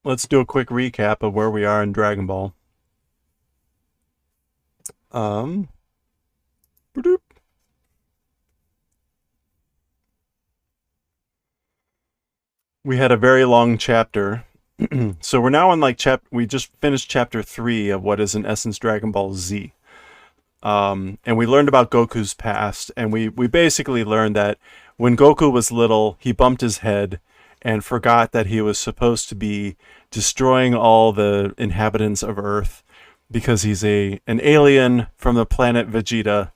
let's do a quick recap of where we are in Dragon Ball. Um, we had a very long chapter. So we're now on we just finished chapter 3 of what is in essence Dragon Ball Z. And we learned about Goku's past, and we basically learned that when Goku was little, he bumped his head and forgot that he was supposed to be destroying all the inhabitants of Earth because he's an alien from the planet Vegeta.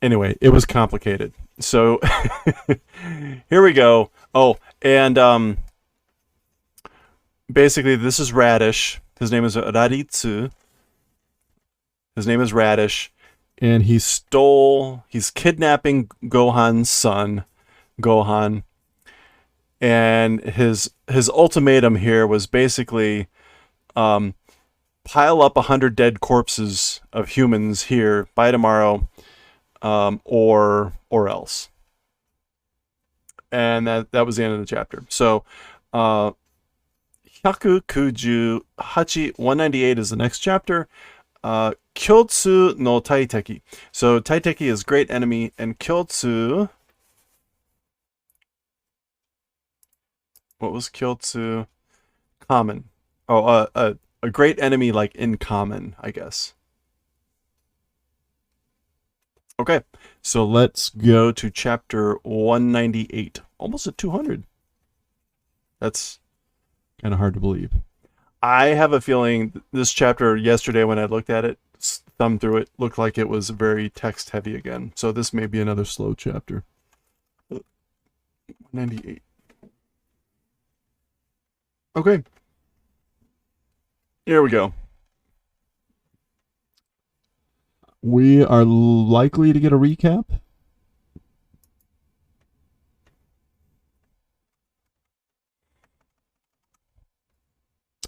Anyway, it was complicated. So here we go. Oh, and basically this is Radish. His name is Raditsu. His name is Radish, and he's kidnapping Gohan's son, Gohan. And his ultimatum here was basically pile up 100 dead corpses of humans here by tomorrow, or else. And that was the end of the chapter. So 198, 198 is the next chapter. Kyotsu no Taiteki. So Taiteki is great enemy, and Kyotsu. What was Kyotsu? Common. Oh, a great enemy, like in common, I guess. Okay, so let's go to chapter 198. Almost at 200. That's kind of hard to believe. I have a feeling this chapter yesterday when I looked at it, thumbed through it, looked like it was very text heavy again. So this may be another slow chapter. 198. Okay. Here we go. We are likely to get a recap.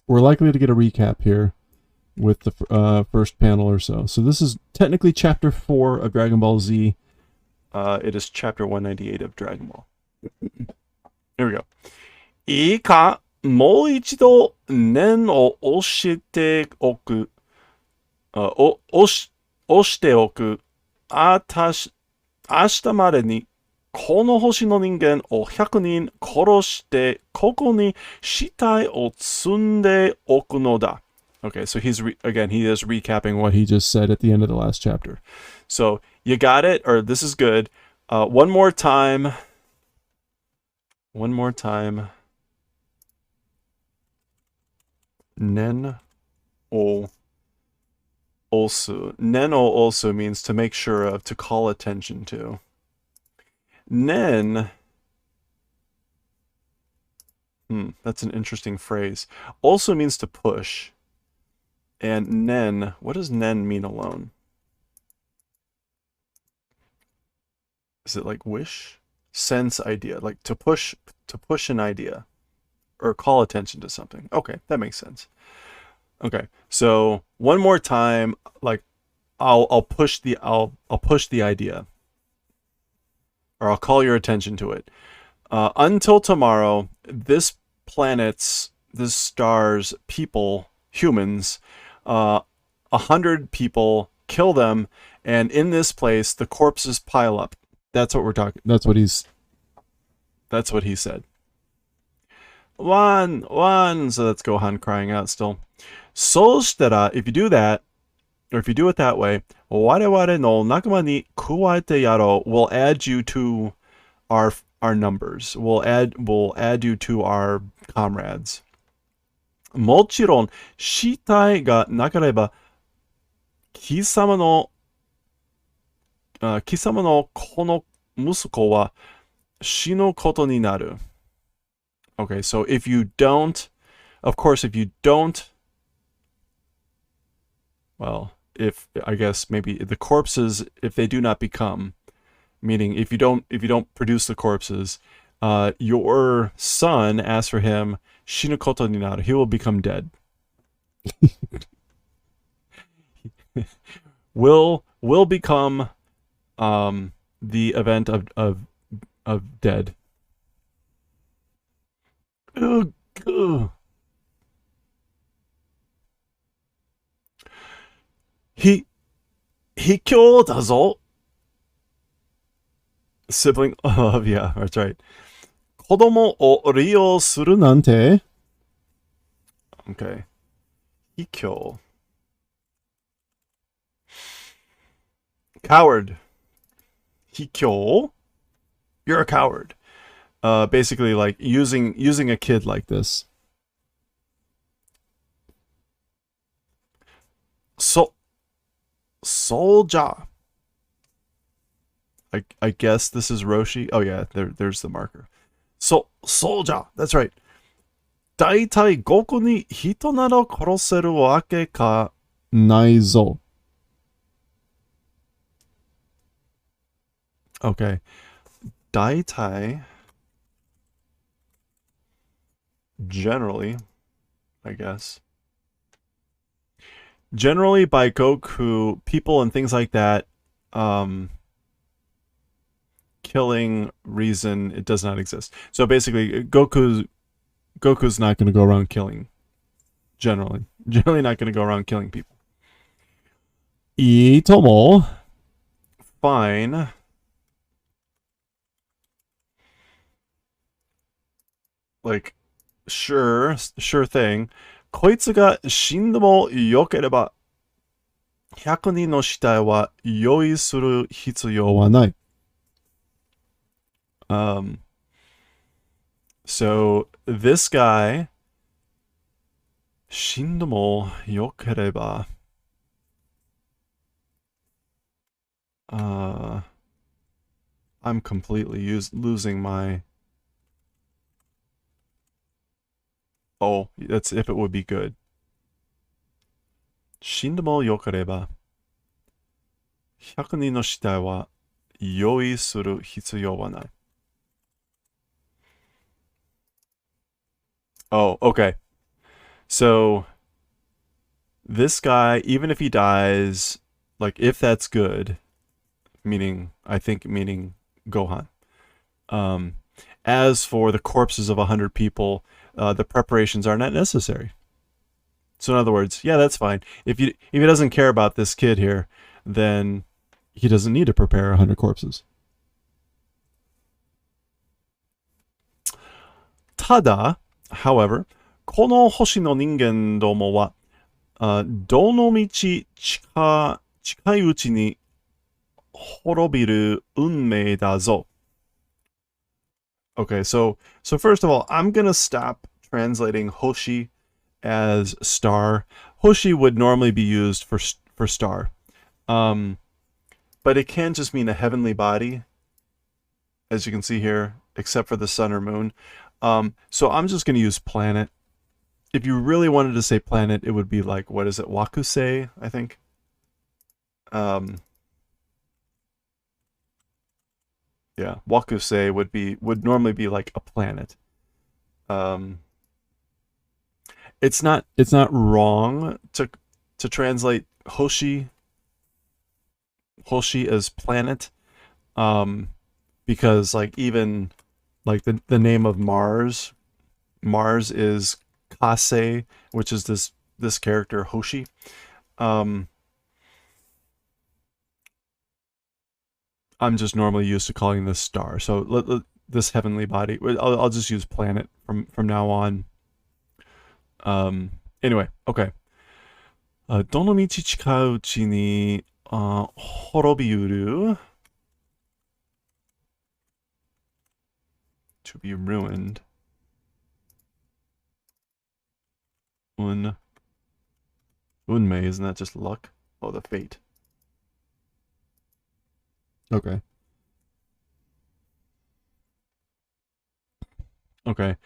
We're likely to get a recap here with the first panel or so. So this is technically chapter 4 of Dragon Ball Z. It is chapter 198 of Dragon Ball. Here we go. いいか、もう一度念を押しておく。押しておく。明日までにこの星の人間を100人殺してここに死体を積んでおくのだ. Okay, so he is recapping what he just said at the end of the last chapter. So you got it, or this is good. One more time. Nen o osu. Nen o osu means to make sure of, to call attention to. Nen. That's an interesting phrase. Also means to push. And nen, what does nen mean alone? Is it like wish? Sense idea, like to push an idea or call attention to something. Okay, that makes sense. Okay, so one more time, like I'll push the idea, or I'll call your attention to it. Until tomorrow, this star's people, humans, 100 people, kill them, and in this place the corpses pile up. That's what we're talking. That's what he said. One. So that's Gohan crying out still. Soshitara, if you do that, or if you do it that way, wareware no nakama ni kuwaete yaro, will add you to our numbers. We'll add you to our comrades. Mochiron, shitai ga nakareba, kisama no kono musuko wa shinu koto ni naru. Okay, so if you don't, well, I guess maybe the corpses, if they do not become, meaning if you don't produce the corpses, your son, as for him, shinu koto ni naru, he will become dead. will become the event of dead. Hikyo dazo. Sibling love, yeah, that's right. Kodomo o ryo suru nante. Okay. Hikyo. Coward. Hikyo. You're a coward. Basically like using a kid like this. Soldier. I guess this is Roshi. Oh yeah, there's the marker. Soldier. That's right. 大体5個に人など殺せるわけかないぞ. Okay. 大体 generally, I guess. Generally by Goku, people and things like that, killing reason, it does not exist. So basically, Goku's not going to go around killing. Generally not going to go around killing people. Itomo, fine. Like, sure thing. こいつが死んでもよければ、100人の死体は用意する必要はない。So this guy, 死んでもよければ、I'm completely losing my. Oh, that's if it would be good. 死んでもよければ、100人の死体は用意する必要はない。Oh, okay. So this guy, even if he dies, like if that's good, meaning Gohan. As for the corpses of 100 people, the preparations are not necessary. So in other words, yeah, that's fine. If he doesn't care about this kid here, then he doesn't need to prepare 100 corpses. Tada, however, この星の人間どもは、どの道近いうちに滅びる運命だぞ. Okay, so first of all, I'm gonna stop translating Hoshi as star. Hoshi would normally be used for star, but it can just mean a heavenly body, as you can see here, except for the sun or moon. So I'm just gonna use planet. If you really wanted to say planet, it would be like, what is it, Wakusei, I think. Yeah, Wakusei would normally be like a planet. It's not wrong to translate Hoshi as planet, because like even like the name of Mars is Kase, which is this character Hoshi. I'm just normally used to calling this star. So this heavenly body, I'll just use planet from now on. Anyway, okay. どの道近いうちに滅びうる to be ruined. Unmei, isn't that just luck? Oh, the fate. Okay. Okay.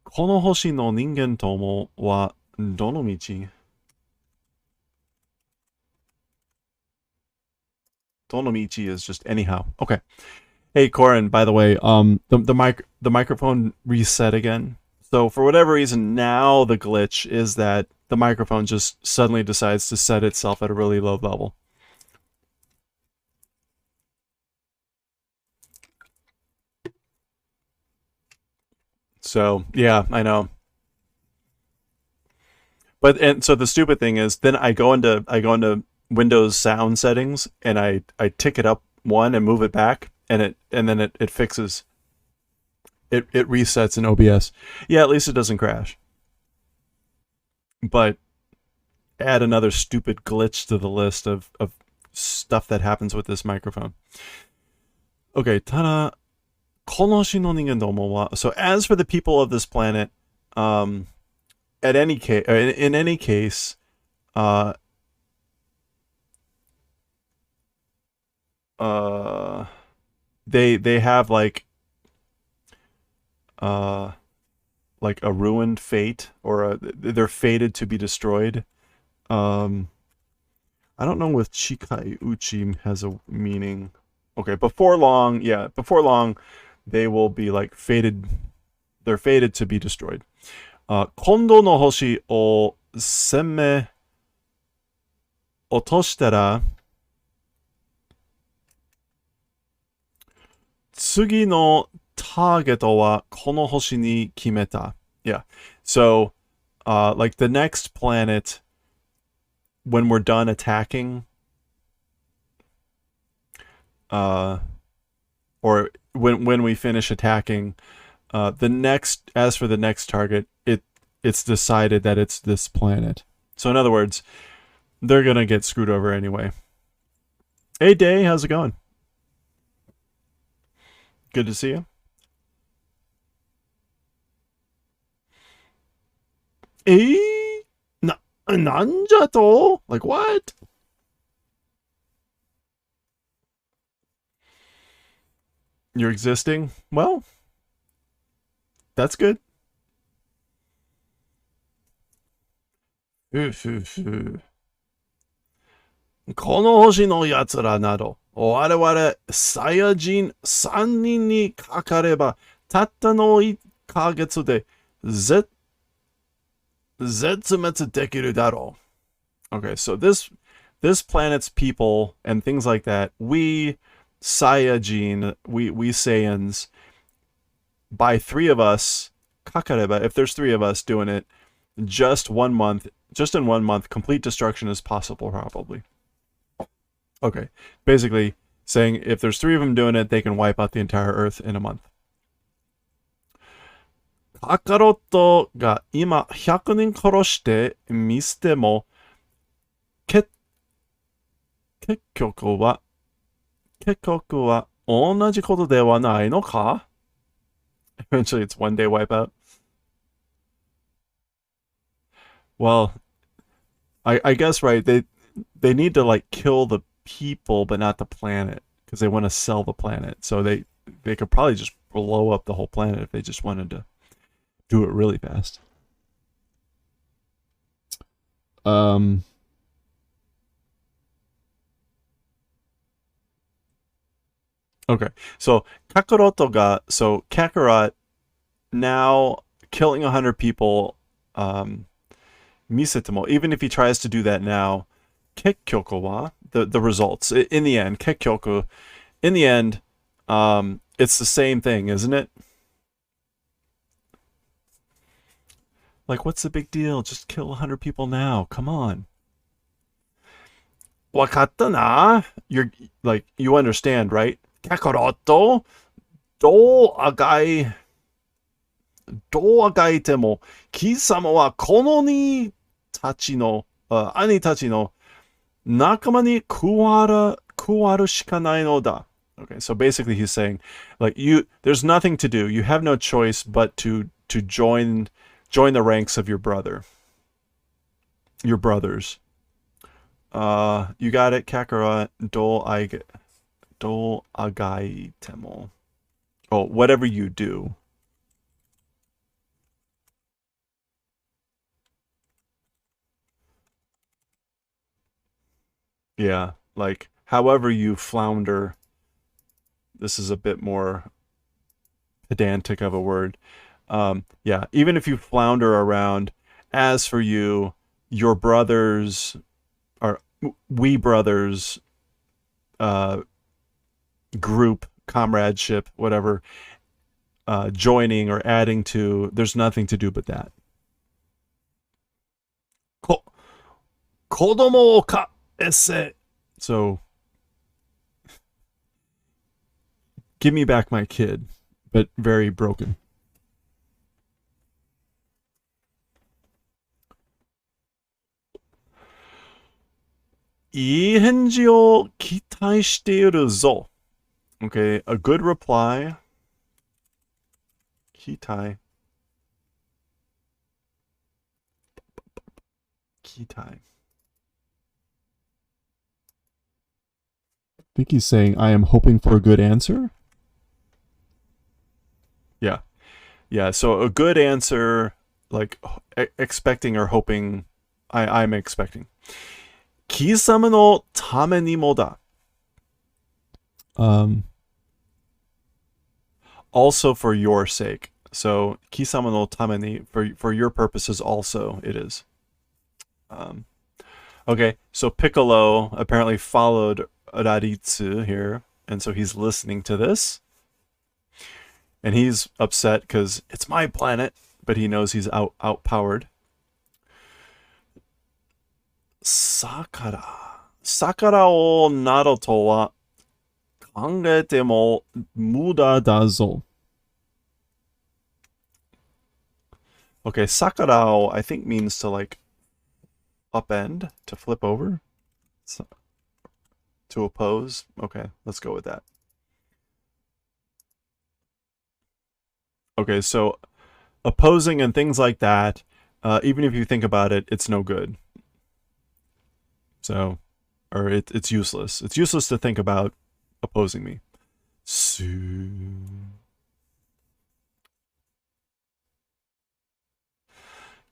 この星の人間ともはどの道? Donomichi is just anyhow. Okay. Hey Corin, by the way, the microphone reset again. So for whatever reason, now the glitch is that the microphone just suddenly decides to set itself at a really low level. So yeah, I know. But and so the stupid thing is, then I go into Windows sound settings, and I tick it up one and move it back, and then it fixes. It resets in OBS. Yeah, at least it doesn't crash. But add another stupid glitch to the list of stuff that happens with this microphone. Okay, tada. Konoshi no ningen domo wa. So as for the people of this planet, at any case, in any case, they have like a ruined fate, or they're fated to be destroyed. I don't know if Chikai Uchi has a meaning. Okay, before long, they will be like fated. They're fated to be destroyed. Kondo no hoshi o semme otoshitara tsugi no target wa kono hoshi ni kimeta. Yeah. So, like the next planet, when we're done attacking, or when we finish attacking, as for the next target, it's decided that it's this planet. So in other words, they're gonna get screwed over anyway. Hey Day, how's it going? Good to see you. Nanjato? Like what? You're existing? Well, that's good. この星の奴らなど、我々サイヤ人3人にかかれば、たったの1ヶ月で絶滅できるだろう。Okay, so this planet's people and things like that, we Saiyajin, we Saiyans, by 3 of us, kakareba, if there's 3 of us doing it, just in 1 month, complete destruction is possible, probably. Okay, basically saying if there's 3 of them doing it, they can wipe out the entire Earth in a month. カカロットが今100人殺してみ捨ても結局は同じことではないのか? Eventually it's one day wipeout. Well, I guess, right, they need to like kill the people but not the planet, because they want to sell the planet. So they could probably just blow up the whole planet if they just wanted to do it really fast. Okay, so Kakarot now killing 100 people, Misetemo, even if he tries to do that now, Kekkyoku wa, the results, in the end, Kekkyoku, in the end, it's the same thing, isn't it? Like, what's the big deal? Just kill 100 people now. Come on. Wakatta na? You're like, you understand, right? Kakaroto do agai te mo kisama wa kono ni tachi no ani tachi no nakama ni kuwaru shikanai no da. Okay, so basically he's saying, like, there's nothing to do. You have no choice but to join the ranks of your brothers. You got it, Kakarot. Do agai temo. Oh, whatever you do. Yeah, like, however you flounder. This is a bit more pedantic of a word. Yeah, even if you flounder around, as for you, your brothers, or we brothers, group, comradeship, whatever, joining or adding to, there's nothing to do but that. Kodomo ka esse. So, give me back my kid, but very broken. いい返事を期待しているぞ. Okay, a good reply. 期待. 期待. I think he's saying, I am hoping for a good answer. Yeah. Yeah, so a good answer, like expecting or hoping, I'm expecting. 貴様のためにもだ. Also for your sake. So, 貴様のために, for your purposes also, it is. Okay, so Piccolo apparently followed Raritsu here, and so he's listening to this. And he's upset because it's my planet, but he knows he's outpowered. Sakura. Sakura o Naruto wa kangete mo muda da zo. Okay, Sakura I think means to like upend, to flip over, so, to oppose. Okay, let's go with that. Okay, so opposing and things like that, even if you think about it, it's no good. So, or it's useless. It's useless to think about opposing me.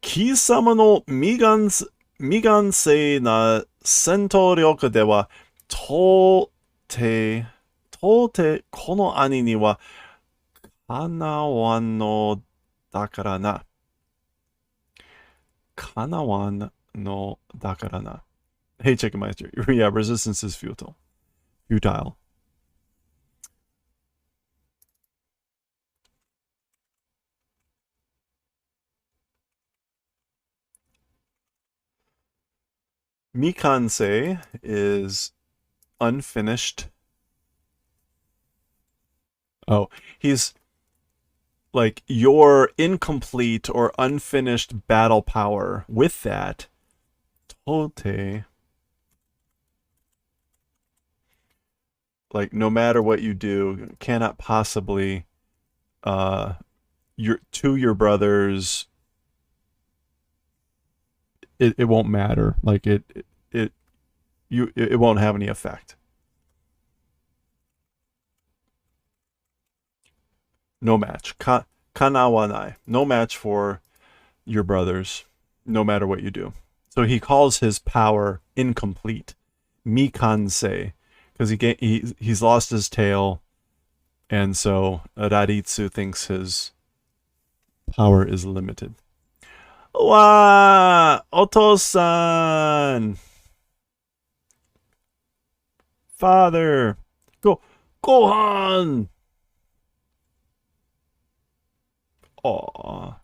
Kisama no migansei na sento ryoku de wa tote kono ani ni wa kanawan no dakara na. Kanawan no dakara na. Hey, Chicken Meister. Yeah, resistance is futile. Futile. Mikanse is unfinished. Oh, he's like your incomplete or unfinished battle power. With that, tote, like no matter what you do, cannot possibly your brothers, it won't matter. Like it won't have any effect. No match. Kanawanai. No match for your brothers, no matter what you do. So he calls his power incomplete. Mikanse. Because he's lost his tail, and so Raritsu thinks his power is limited. Wa Oto-san! Father! Gohan! Aww.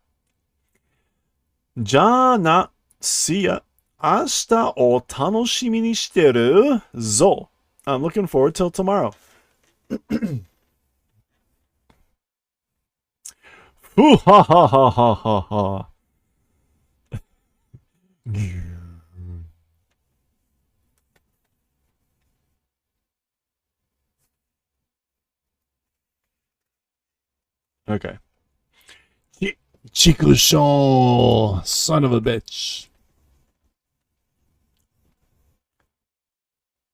じゃあな、See ya. 明日を楽しみにしてるぞ. I'm looking forward till tomorrow. Ooh, ha ha ha ha ha ha. Okay. Chikusho, son of a bitch.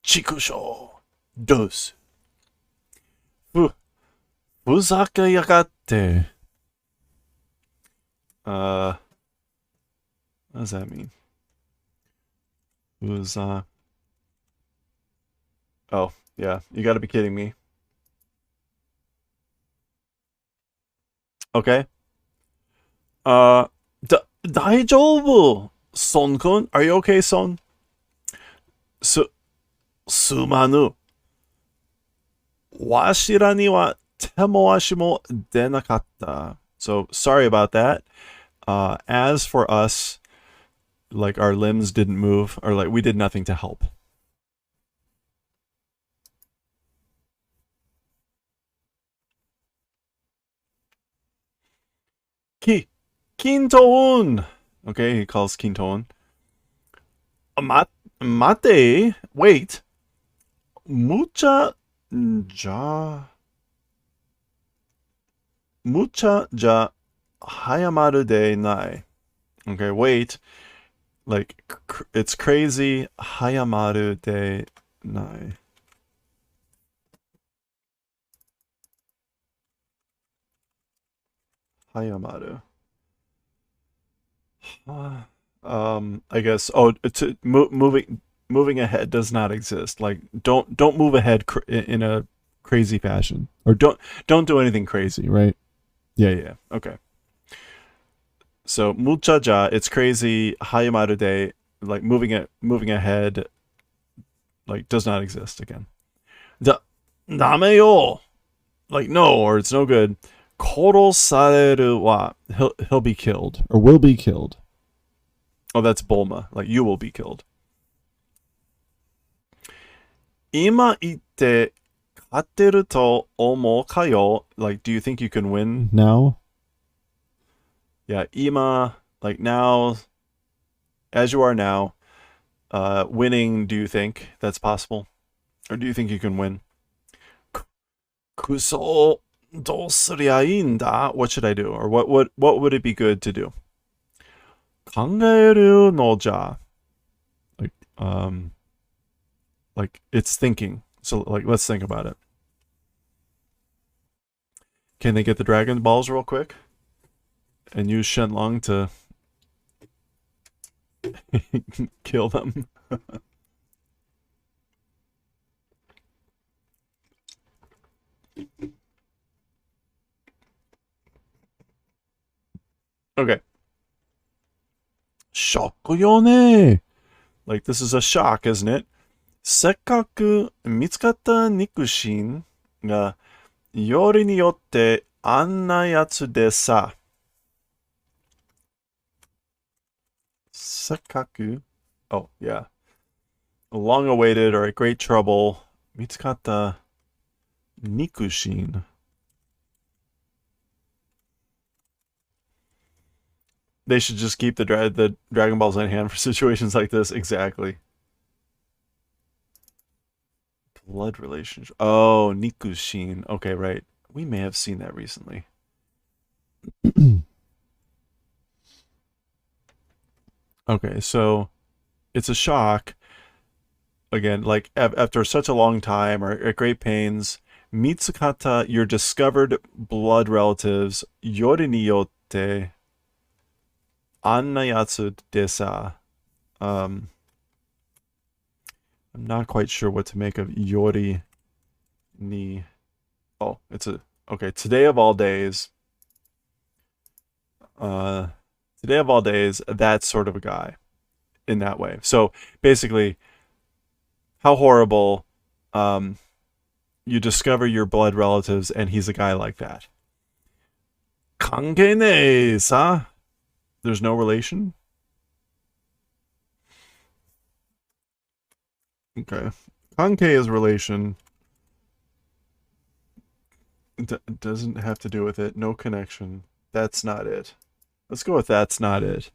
Chikusho, dos. Fuzaka yagate. What does that mean? Oh, yeah, you gotta be kidding me. Okay. Daijoubu, Son-kun? Are you okay, Son? Sumanu. Washira ni wa temoashi mo denakatta. So, sorry about that. As for us, like our limbs didn't move, or like we did nothing to help. Kintoun. Okay, he calls Kintoun. Mate. Wait. Mucha ja. Mucha ja hayamaru de nai. Okay, wait. Like, it's crazy. Hayamaru de nai. Hayamaru. I guess. Oh, moving ahead does not exist. Like, don't move ahead in a crazy fashion, or don't do anything crazy, right? Yeah. Okay. So muchaja, it's crazy. Hayamaru de, like moving ahead, like does not exist again. Dame yo, like no, or it's no good. Koro sareru wa, he'll be killed or will be killed. Oh, that's Bulma. Like, you will be killed. Ima itte katteru to omou kayo. Like, do you think you can win now? Yeah, ima, like now, as you are now. Winning, do you think that's possible? Or do you think you can win? Kuso dosuriainda. What should I do? Or what would it be good to do? Kangaeru no ja. Like it's thinking. So like let's think about it. Can they get the Dragon Balls real quick? And use Shenlong to kill them? Okay. Shokyone. Like this is a shock, isn't it? Sekkaku mitsukatta nikushin ga yori ni yotte anna yatsu de sa. Sekkaku. Oh, yeah. Long awaited or at great trouble. Mitsukatta nikushin. They should just keep the Dragon Balls in hand for situations like this. Exactly. Blood relationship. Oh, Nikushin. Okay, right. We may have seen that recently. Okay, so it's a shock. Again, like after such a long time or at great pains, Mitsukata, your discovered blood relatives, Yori ni yotte Annayatsu desa. I'm not quite sure what to make of Yori ni. Oh, it's a okay. Today of all days. Today of all days, that's sort of a guy in that way. So basically, how horrible. You discover your blood relatives, and he's a guy like that. Kangene sa. There's no relation? Okay. Kanke is relation. Doesn't have to do with it. No connection. That's not it. Let's go with that's not it.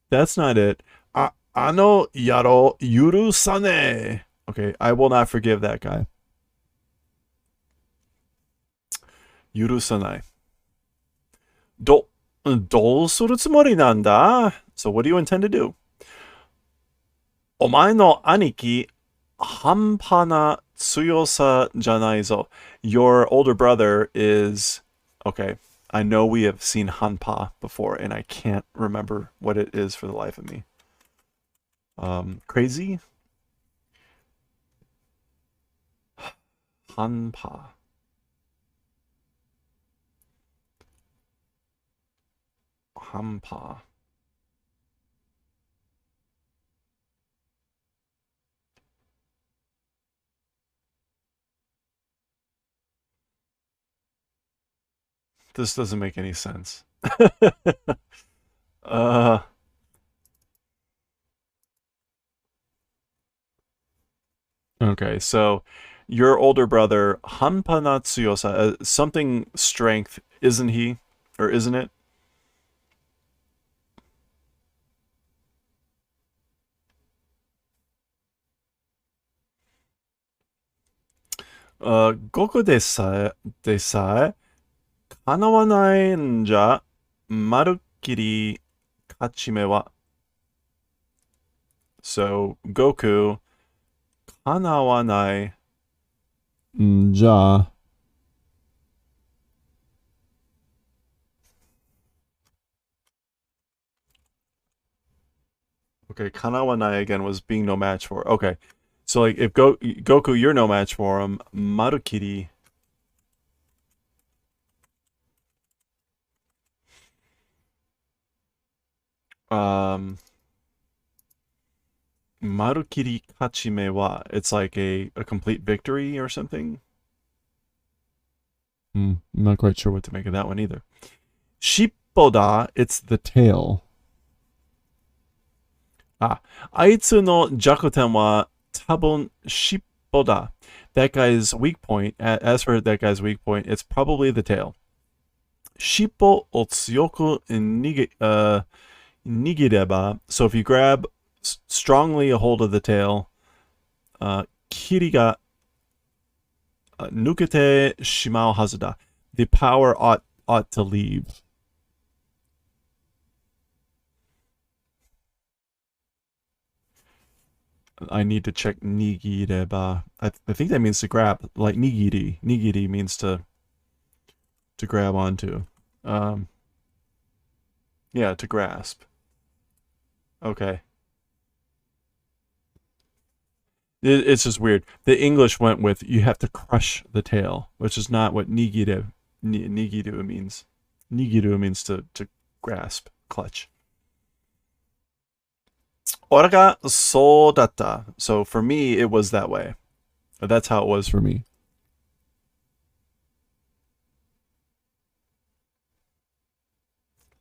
That's not it. Ano yaro yurusane. Okay, I will not forgive that guy. Yurusanai. Do suru tsumori nanda? So what do you intend to do? Omae no aniki hanpana tsuyosa janai zo. Your older brother is... Okay, I know we have seen hanpa before, and I can't remember what it is for the life of me. Crazy? Hanpa. Hanpa. This doesn't make any sense. Okay, so your older brother, Hanpa na Tsuyosa, something strength, isn't he? Or isn't it? Goku deさえ 叶わないんじゃ、まるっきり勝ち目は。So, Goku, 叶わない。じゃあ、Okay, 叶わない again was being no match for. Okay. So, like, if Goku, you're no match for him, Marukiri. Um, Marukiri Kachime wa. It's like a complete victory or something. I'm not quite sure what To make of that one either. Shippoda, it's the tail. Aitsu no Jakuten wa tabun Shippoda. That guy's weak point, as for that guy's weak point, it's probably the tail. Shippo o tsuyoku nigireba. So if you grab strongly a hold of the tail, kiri ga nukete shimau hazuda. The power ought to leave. I need to check nigireba. I think that means to grab, like nigiri. Nigiri means to grab onto. Yeah, to grasp. Okay. It's just weird. The English went with you have to crush the tail, which is not what nigiru means. Nigiru means to grasp, clutch. Oraga sodata. So for me, it was that way. That's how it was for me.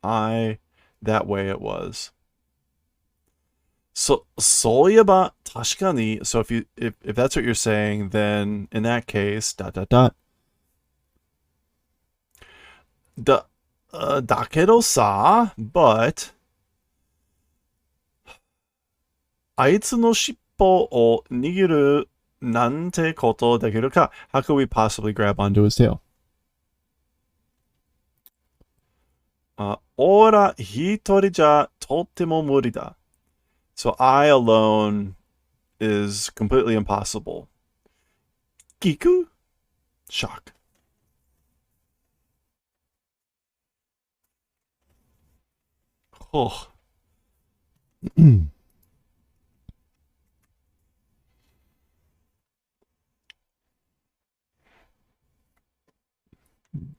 That way it was. So soyaba tashikani. So if that's what you're saying, then in that case, dot dot dot. Dakedo sa, but あいつの尻尾を握るなんてことできるか? How could we possibly grab onto his tail? オラ一人じゃとっても無理だ. So I alone is completely impossible. Giku? Shock. Oh.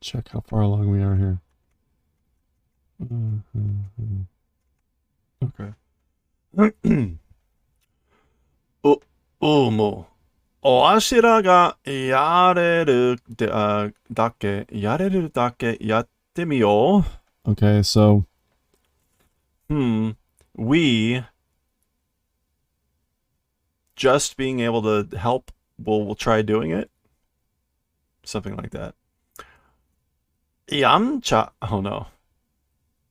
Check how far along we are here. Okay. もう。おあしらがやれるだけやってみよう。Okay, so. We just being able to help, we'll try doing it. Something like that. Yamcha, oh no.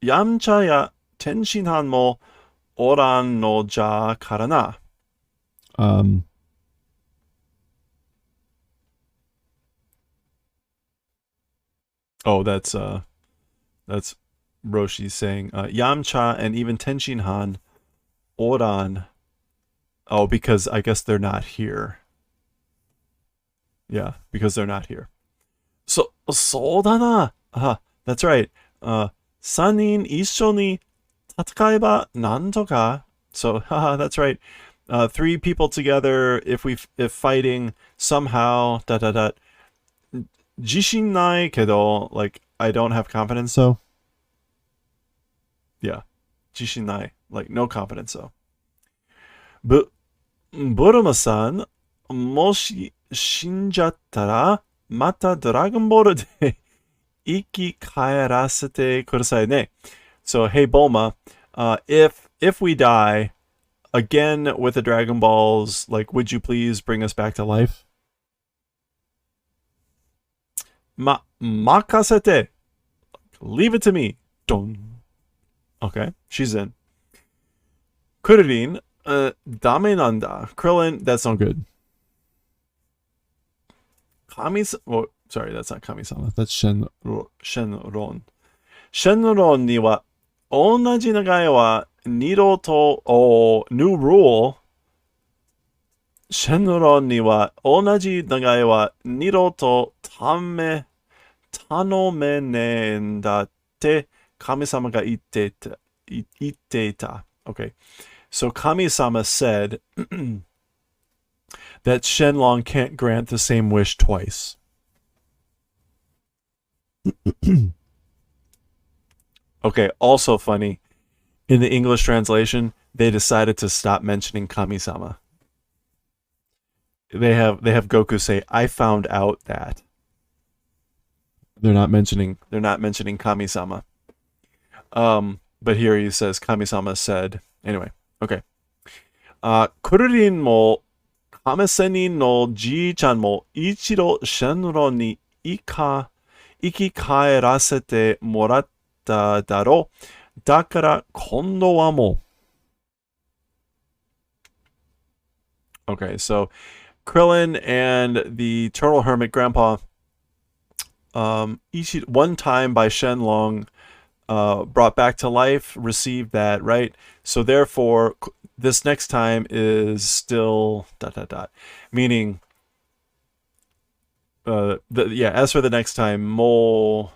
Yamcha ya Tenshinhan mo oran no ja karana. Oh, that's Roshi saying Yamcha and even Tenshinhan oran. Oh, because I guess they're not here. Yeah, because they're not here. So, そうだな. That's right. 3人一緒に戦えばなんとか. So, that's right. 3 people together, if fighting somehow, 自信ないけど, like, I don't have confidence, so. Yeah. 自信ない. Like, no confidence, so. ブルマさん、もし死んじゃったら、またドラゴンボールで生き返らせてくださいね. So, hey Bulma, if we die again with the Dragon Balls, like, would you please bring us back to life? 任せて. Leave it to me. Dun. Okay, she's in. Kuririn, ダメなんだ. Krillin, that's not good. well, sorry, that's not kami-sama. That's Shen. Shenron. Shenron には同じ長屋は二度と、new rule. シェンロンには同じ長屋は二度と頼めねえんだって神様が言っていた. Okay. So Kami-sama said that Shenlong can't grant the same wish twice. Okay, also funny. In the English translation, they decided to stop mentioning Kami-sama. They have Goku say, "I found out that." They're not mentioning Kami-sama. But here he says Kami-sama said. Anyway, okay. Kururin mo Kameseni no Ji-chan mo ichiro Shenron ni ikikaerasete moratta daro. Dakara kondo wa mo. Okay, so Krillin and the Turtle Hermit Grandpa, each one time by Shenlong, brought back to life, received that, right? So therefore, this next time is still ... Meaning, as for the next time, mo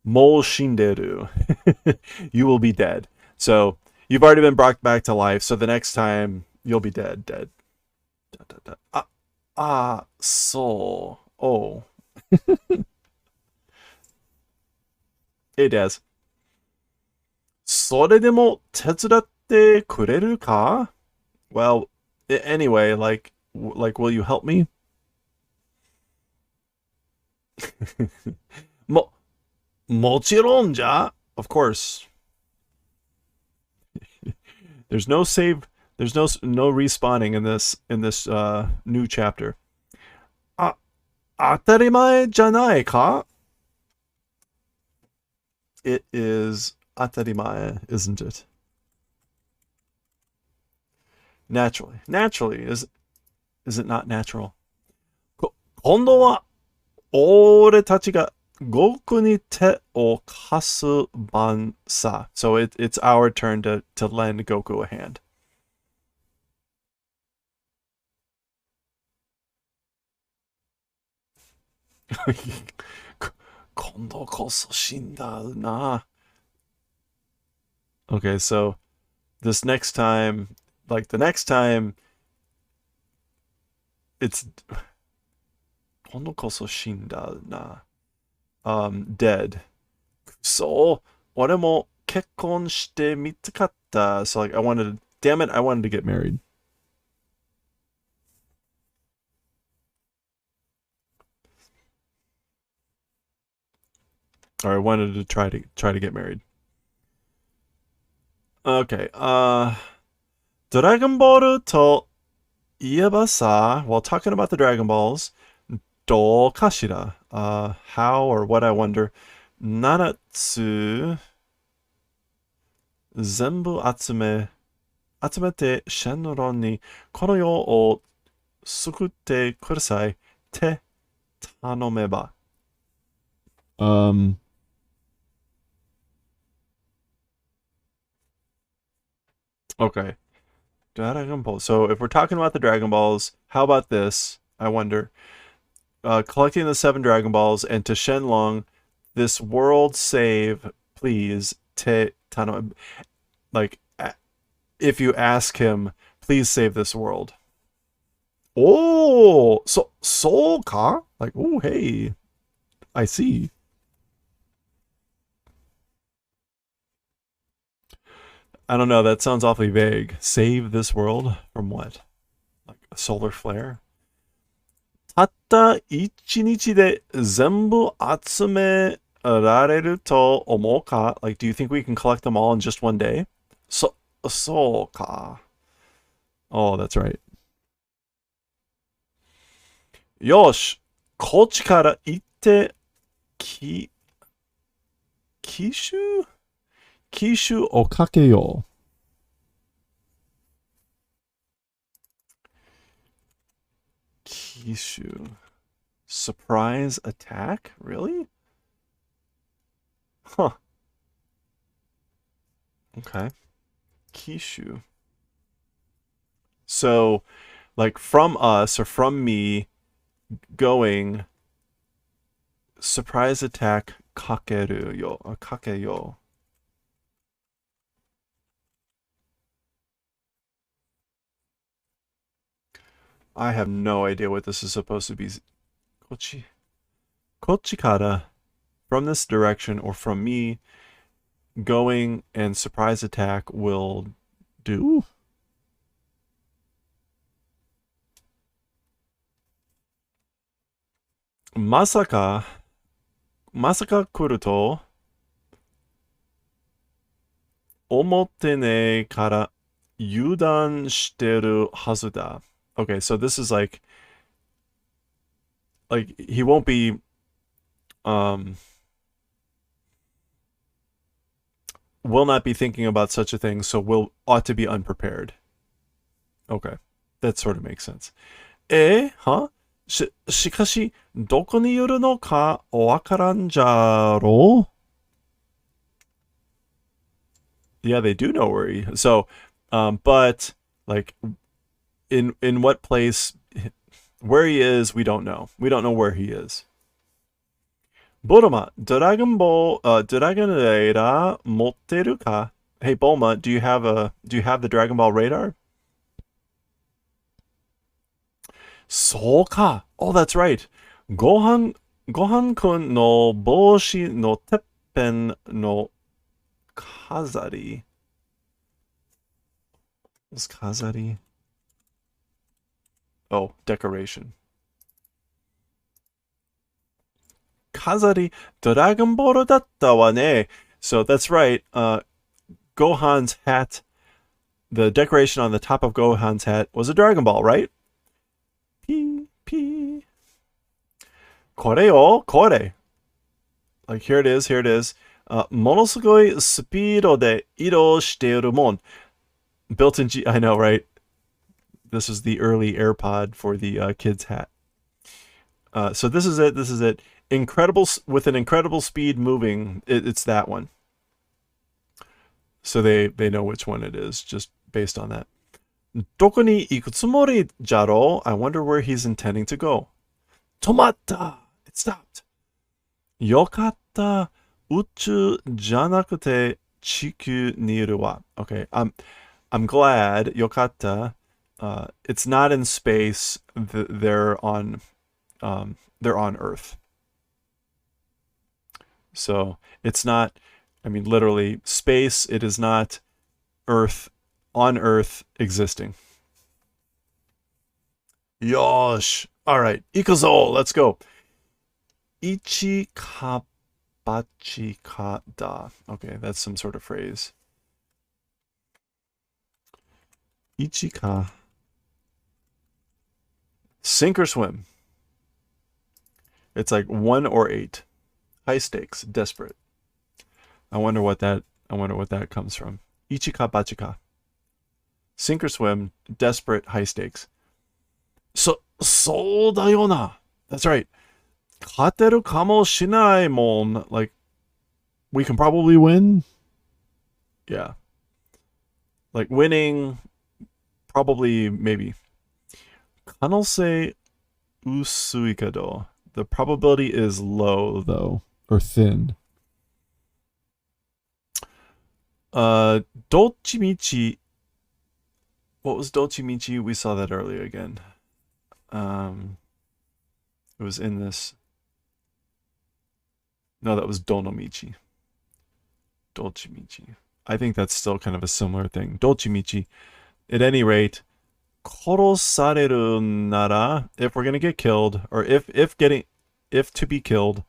shinderu. You will be dead. So you've already been brought back to life, so the next time you'll be dead. So. Oh. It does. それでも手伝ってくれるか? Well, anyway, like, will you help me? もちろんじゃ? Of course. There's no save. There's no respawning in this new chapter. 当たり前じゃないか? It is 当たり前, isn't it? Naturally, is it not natural? 今度は俺たちが悟空に手を貸す番さ. So it's our turn to lend Goku a hand. 今度こそ死んだな. Okay, so this next time, like the next time, it's 今度こそ死んだな. Dead. So, 俺も結婚してみたかった. So like I wanted to get married. Or I wanted to try to get married. Okay, Dragon Ball といえばさ, while talking about the Dragon Balls, どうかしら? How or what, I wonder. 7つ全部集めてシェンロンにこの世を救ってくださいって頼めば. Okay. Dragon Ball. So if we're talking about the Dragon Balls, how about this? I wonder. Collecting the 7 Dragon Balls and to Shenlong, this world save, please. Like, if you ask him, please save this world. Oh, so ka? Like, oh, hey, I see. I don't know, that sounds awfully vague. Save this world from what? Like a solar flare? たった1日で全部集められると思うか? Like, do you think we can collect them all in just one day? そうか. Oh, that's right. よし、こっちから行って奇襲をかけよう. Kishu. Surprise attack? Really? Huh. Okay. Kishu. So, like from us or from me going surprise attack kakeru yo or kakeyo. I have no idea what this is supposed to be. Kochi. Kochikara. From this direction or from me going and surprise attack will do. Masaka 来ると思ってねから油断してるはずだ. Okay, so this is like he won't be will not be thinking about such a thing, so ought to be unprepared. Okay, that sort of makes sense. はしかし、どこにいるのかわからんじゃろう? Yeah, they do know where he. So, but like, in what place, where he is, we don't know. We don't know where he is. Bulma, Dragon Ball, Dragon Radar 持ってるか? Hey Bulma, do you have the Dragon Ball radar? そうか. Oh, that's right. ご飯くんの帽子のてっぺんの飾り. What's 飾り? Oh, decoration. 飾り Dragon Ball だったわね. So that's right. Gohan's hat, the decoration on the top of Gohan's hat was a Dragon Ball, right? P. これよ、これ. Like here it is. ものすごいスピードで移動しているもん. Built in I know, right? This is the early AirPod for the kid's hat. So this is it. Incredible, with an incredible speed moving. It's that one. So they know which one it is just based on that. どこに行くつもりじゃろう? I wonder where he's intending to go. 止まった! It stopped. よかった。宇宙じゃなくて地球にいるわ. Okay, I'm glad. よかった. It's not in space. They're on Earth. So it's not, I mean, literally space. It is not Earth, on Earth existing. Yosh. All right. Ikuzo. Let's go. Ichi ka bachi ka da. Okay, that's some sort of phrase. Ichi ka. Sink or swim. It's like 1 or 8. High stakes, desperate. I wonder what that comes from. Ichika bachika. Sink or swim, desperate, high stakes. So da yo na. That's right. Kateru kamo shinai mon. Like, we can probably win. Yeah. Like winning, probably, maybe. Kanose usuikado. The probability is low, though. Or thin. Dolchimichi. What was Dolchimichi? We saw that earlier again. It was in this. No, that was Donomichi. Dolchimichi. I think that's still kind of a similar thing. Dolchimichi. At any rate, Korosareru nara, if we're gonna get killed, or if to be killed,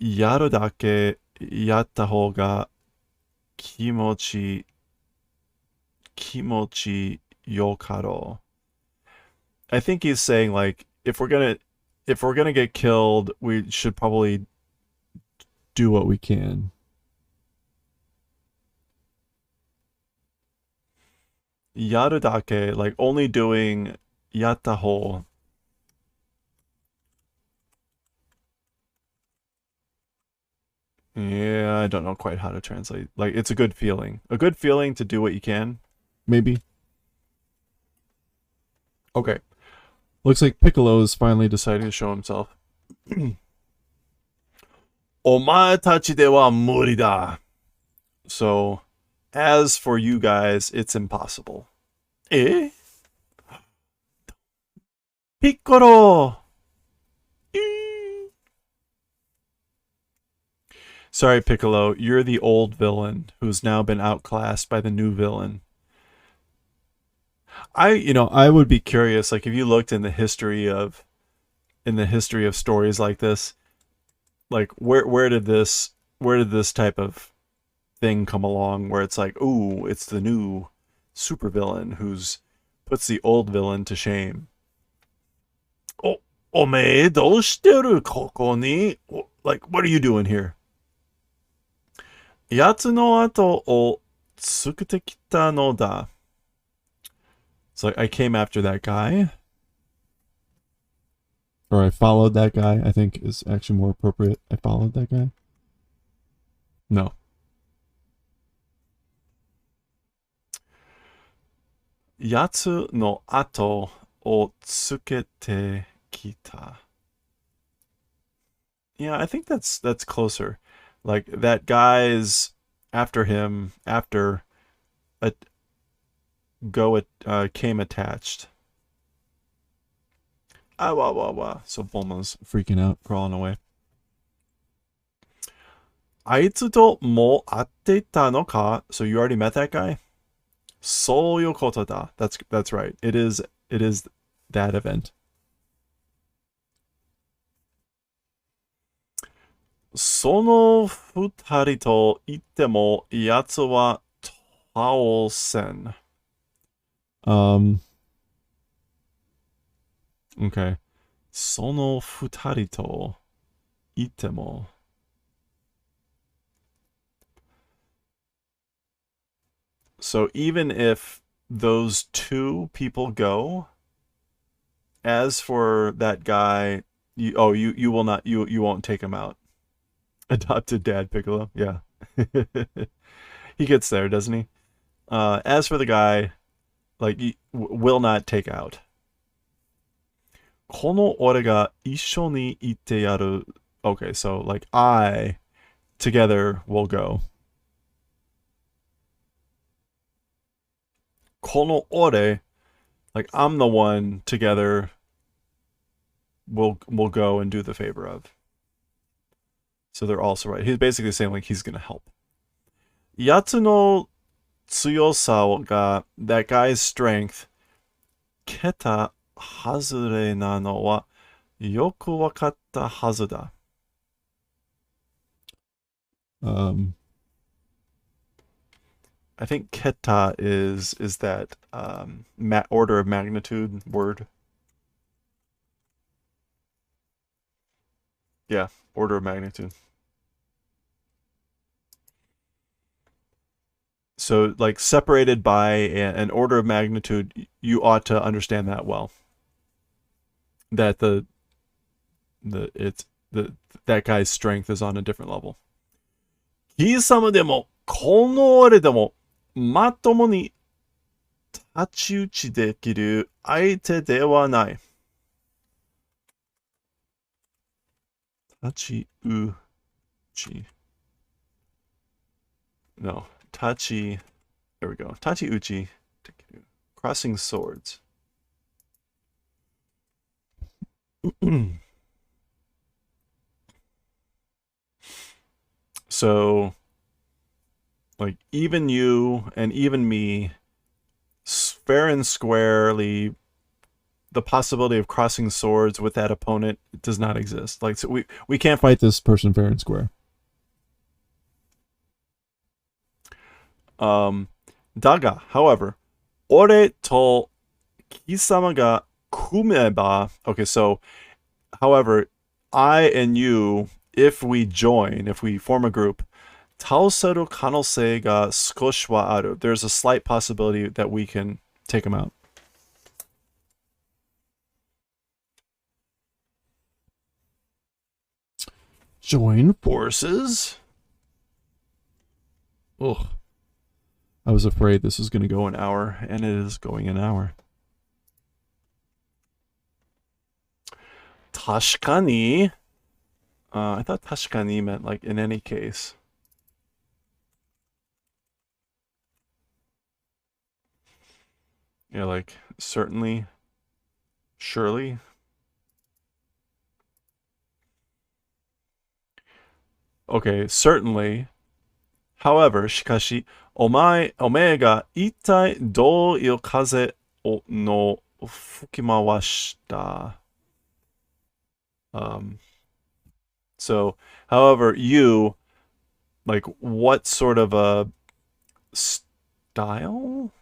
yaru dake yatta hou ga kimochi yokaro. I think he's saying, like, if we're gonna get killed, we should probably do what we can. Yaru dake, like only doing yatta hou. Yeah, I don't know quite how to translate. Like, it's a good feeling. A good feeling to do what you can. Maybe. Okay. Looks like Piccolo is finally Deciding to show himself. お前たちでは無理だ. So, as for you guys, it's impossible. Eh? Piccolo! Sorry, Piccolo, you're the old villain who's now been outclassed by the new villain. I would be curious, like if you looked in the history of stories like this, like where did this type of thing come along where it's like, ooh, it's the new supervillain who's puts the old villain to shame. Oh, おめえどうしてるここに? Like, what are you doing here? 奴の後をつけてきたのだ. It's like, I came after that guy. or I followed that guy, I think is actually more appropriate. I followed that guy. No. 奴の後をつけてきた. Yeah, I think that's closer. Like that guy's after him after a came attached. Ah, wah, wah, wah. So Bulma's freaking out, crawling away. あいつともう会っていたのか? So you already met that guy? そういうことだ. That's right. It is that event. その二人と言っても奴は倒せん. Okay. その二人と言っても. So even if those two people go, as for that guy, you will not, you won't take him out. Adopted dad Piccolo, yeah. He gets there, doesn't he? As for the guy, like, he will not take out. この俺が一緒に行ってやる. Okay, so like I together will go. この俺, like I'm the one together will go and do the favor of. So they're also right. He's basically saying like he's gonna help. やつの強さが that guy's strength 桁外れなのはよくわかったはずだ. I think keta is that order of magnitude word. Yeah, order of magnitude. So like separated by an order of magnitude, you ought to understand that well. That that guy's strength is on a different level. 貴様でもこの俺でもまともに太刀打ちできる相手ではない。太刀打ち。No, tachi. There we go. Tachi uchi. Crossing swords. So, like, even you and even me, fair and squarely, the possibility of crossing swords with that opponent does not exist. Like, so we can't Fight this person fair and square. だが, however, 俺と貴様が組めば, okay, so, however, I and you, if we join, if we form a group, 倒せる可能性が少しはある. There's a slight possibility that we can take him out. Join Forces. Ugh. I was afraid this was going to go an hour, and it is going an hour. 確かに I thought 確かに meant like in any case. Yeah, like certainly, surely. Okay, certainly. However, しかし、おめえが一体どういう風の吹き回した。So, however, you, like, what sort of a style?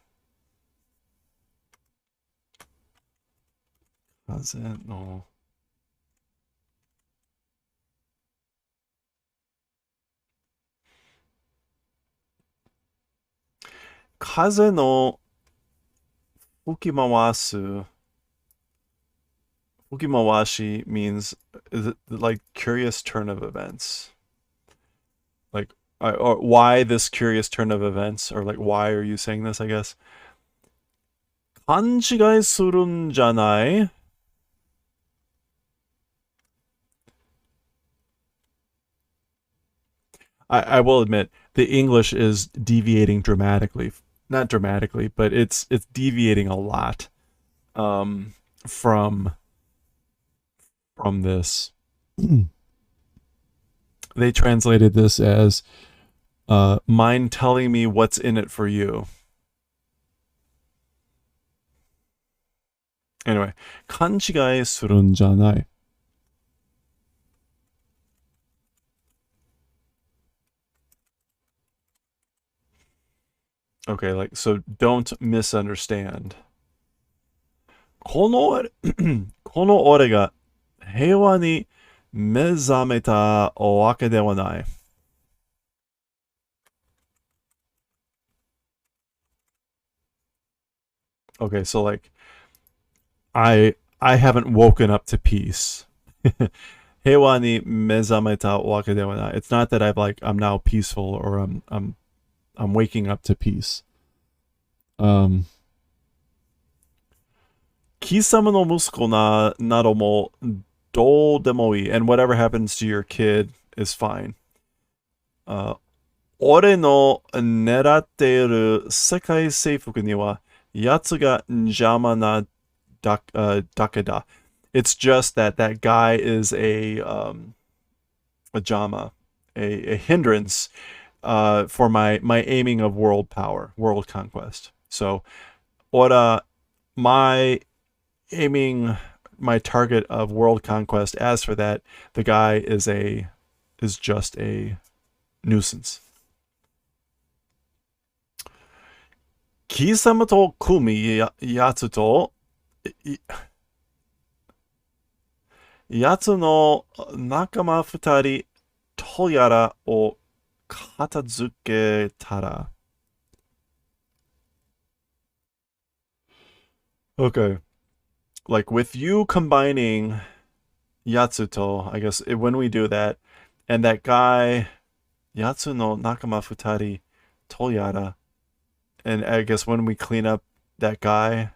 風の風の吹き回す Fukimawashi means is it like curious turn of events. Like or why this curious turn of events or like why are you saying this, I guess. 勘違いするんじゃない? I will admit the English is deviating dramatically. Not dramatically, but it's deviating a lot from this. They translated this as mind telling me what's in it for you. Anyway, 勘違いするんじゃない. Okay, like, so don't misunderstand. この俺が平和に目覚めたわけではない. Okay, so like, I haven't woken up to peace. 平和に目覚めたわけではない. It's not that I'm now peaceful or I'm waking up to peace. 貴様の息子などもどうでもいい. And whatever happens to your kid is fine. 俺の狙っている世界征服には奴が邪魔なだけだ. It's just that that guy is a jama, a hindrance for my aiming of world power, world conquest. So, ora, my aiming, my target of world conquest. As for that, the guy is just a nuisance. 貴様と組やつとやつの仲間二人とやらを片付けたら. Okay. Like with you combining Yatsuto, I guess when we do that, and that guy, Yatsu no Nakama Futari Toyara, and I guess when we clean up that guy,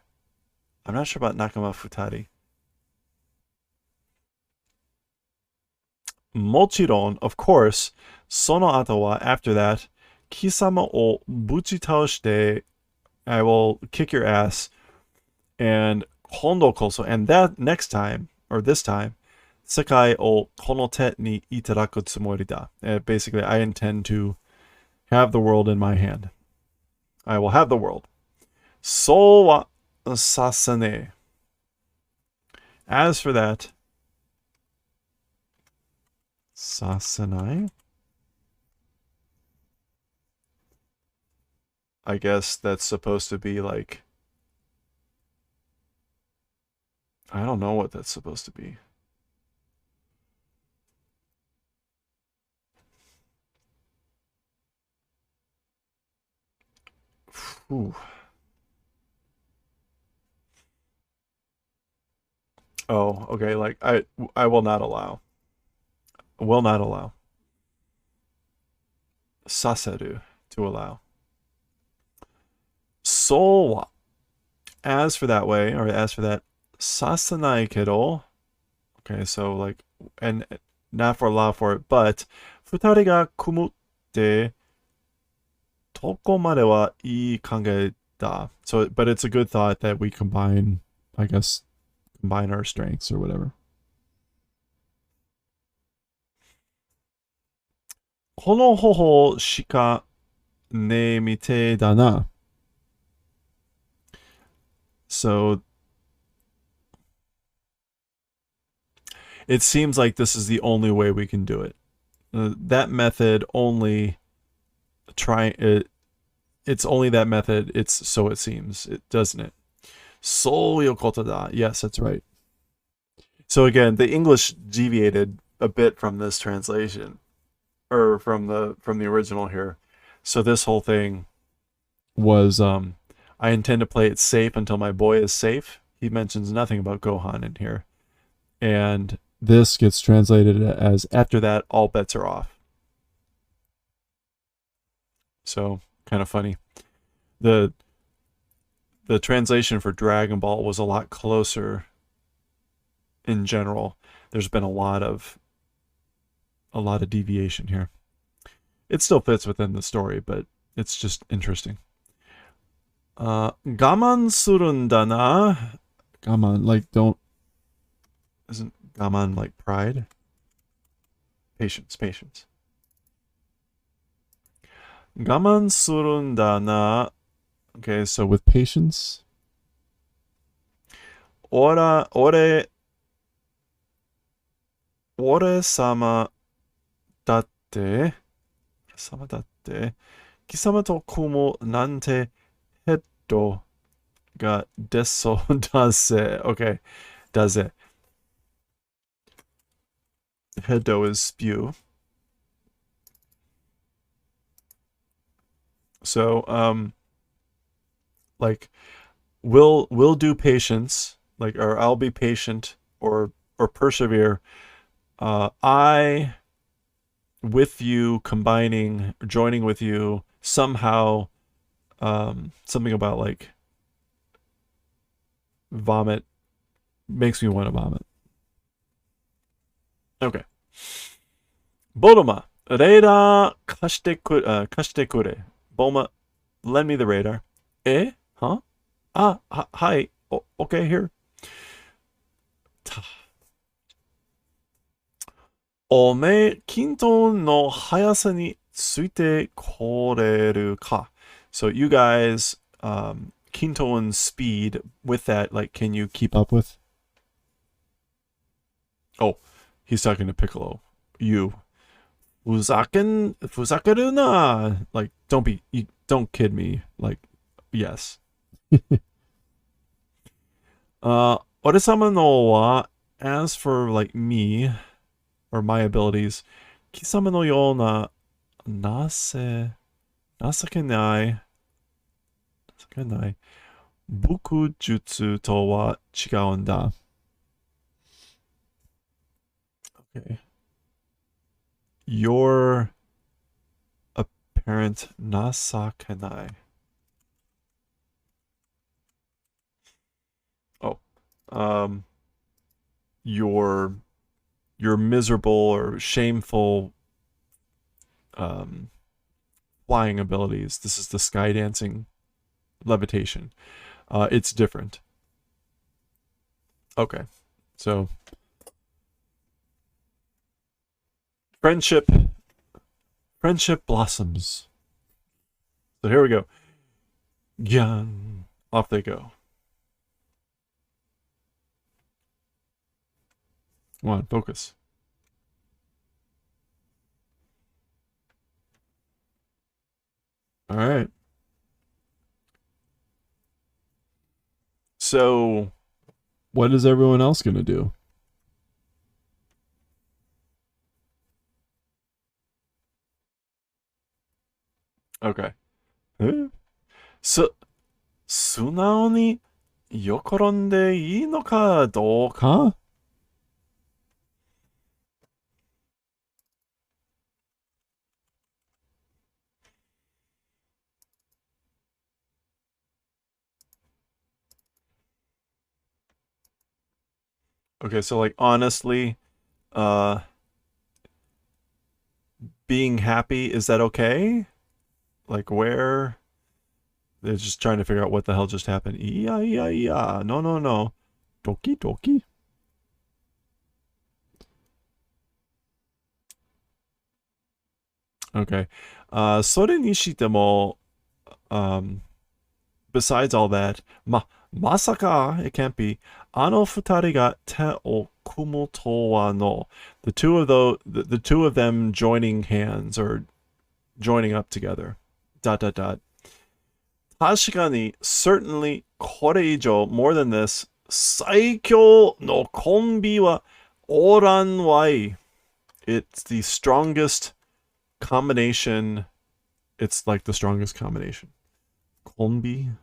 I'm not sure about Nakama Futari. Mochiron, of course, sono atawa, after that, Kisama o buchi taoshite, I will kick your ass, and Hondo koso, and that next time, or this time, Sekai o konote ni itaraku tsumori da. Basically, I intend to have the world in my hand. I will have the world. So wa sasane. As for that, sasanai? I guess that's supposed to be like, I don't know what that's supposed to be. Ooh. Oh, okay, like I will not allow. Will not allow. Saseru. to allow. So, as for that way, or as for that, sasanai kedo. Okay, so like, and not for allow for it, but 二人が組むってどこまではいい考えだ. So, but it's a good thought that we combine, I guess, combine our strengths or whatever. この方法しかねえみてえだな. So, it seems like this is the only way we can do it. That method only it's only that method. It's so it seems, doesn't it? そういうことだ. Yes, that's right. So again, the English deviated a bit from this translation, or from the original here. So this whole thing was I intend to play it safe until my boy is safe. He mentions nothing about Gohan in here. And this gets translated as after that all bets are off. So kind of funny. The translation for Dragon Ball was a lot closer in general. There's been a lot of deviation here. It still fits within the story, but it's just interesting. Gaman surun na. Gaman, like don't. Isn't gaman like pride? Patience. Gaman surun na. Okay, so with patience. Ore sama datte. Kisama to kumo nante hetto ga deso daze. Okay, daze. Hetto is spew. So, like, we'll do patience, like, or I'll be patient, or persevere. I, with you, combining, joining with you, somehow, something about like vomit makes me want to vomit. Okay. Bodoma, radar kashite kure. Bulma, lend me the radar. Eh? Huh? Ah, hi. Okay, here. おめえ、均等の速さについてこれるか? So you guys, Kinto's speed with that, like, can you keep up with? Oh, he's talking to Piccolo. You. Fuzakeru na. Like, don't kid me. Like, yes. 俺様のは, as for like me, or my abilities, 貴様のような情けない武術とは違うんだ. Okay. Your apparent 情けない. Oh. Your miserable or shameful flying abilities. This is the sky dancing levitation. It's different. Okay. So friendship blossoms. So here we go. Gyan. Off they go. Come on, focus. All right. So, what is everyone else going to do? Okay. So, 素直に喜んでいいのかどうか? Okay, so like honestly, uh being happy, is that okay? Like where they're just trying to figure out what the hell just happened. Yeah, yeah, yeah. No, no, no. Doki doki. Okay. それにしても besides all that, まさか it can't be あの二人が手を組むとはの the two of them joining hands or joining up together. Dot dot dot. 確かに certainly これ以上 more than this 最強のコンビはおらんわい. It's the strongest combination. It's like the strongest combination. Kombi.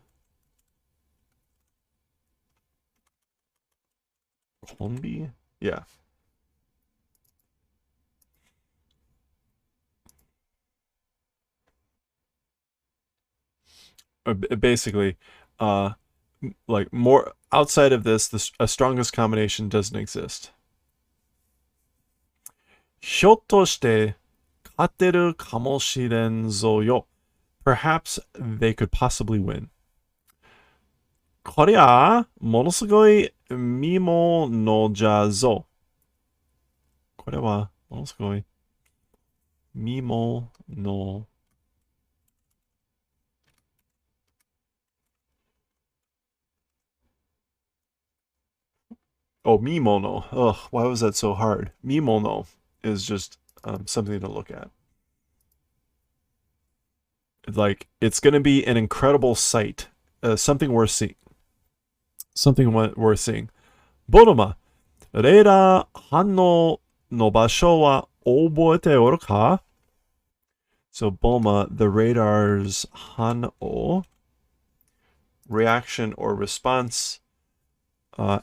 Kombi? Yeah. Basically, like more outside of this, a strongest combination doesn't exist. ひょっとして勝てるかもしれんぞよ. Perhaps they could possibly win. こりゃものすごい見ものじゃぞ. これはものすごい見もの Oh, Mimono. Ugh, why was that so hard? Mimono is just something to look at. Like, it's going to be an incredible sight. Something worth seeing. Something worth seeing. Bonoma, レーダー反応の場所は覚えておるか? So, Bulma, the radar's han'o, reaction or response.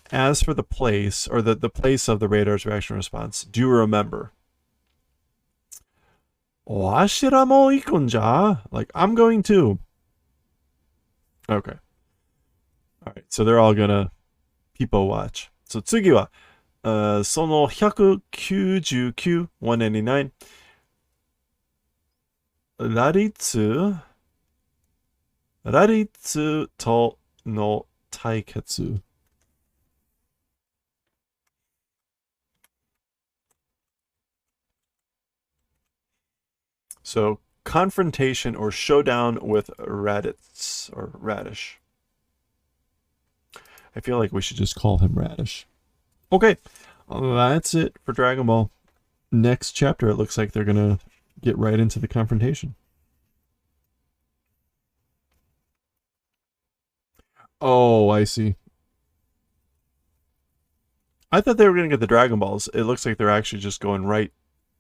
As for the place, or the place of the radar's reaction response, do you remember? Washira mo ikunja? Like, I'm going to. Okay. Alright, so they're all gonna people watch. So, 次は、その199, 199. ラリツとの対決. So, confrontation or showdown with Raditz or Radish. I feel like we should just call him Radish. Okay, that's it for Dragon Ball. Next chapter, it looks like they're gonna get right into the confrontation. Oh, I see. I thought they were gonna get the Dragon Balls. It looks like they're actually just going right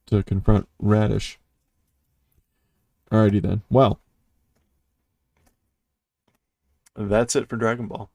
to confront Radish. Alrighty then. Well, that's it for Dragon Ball.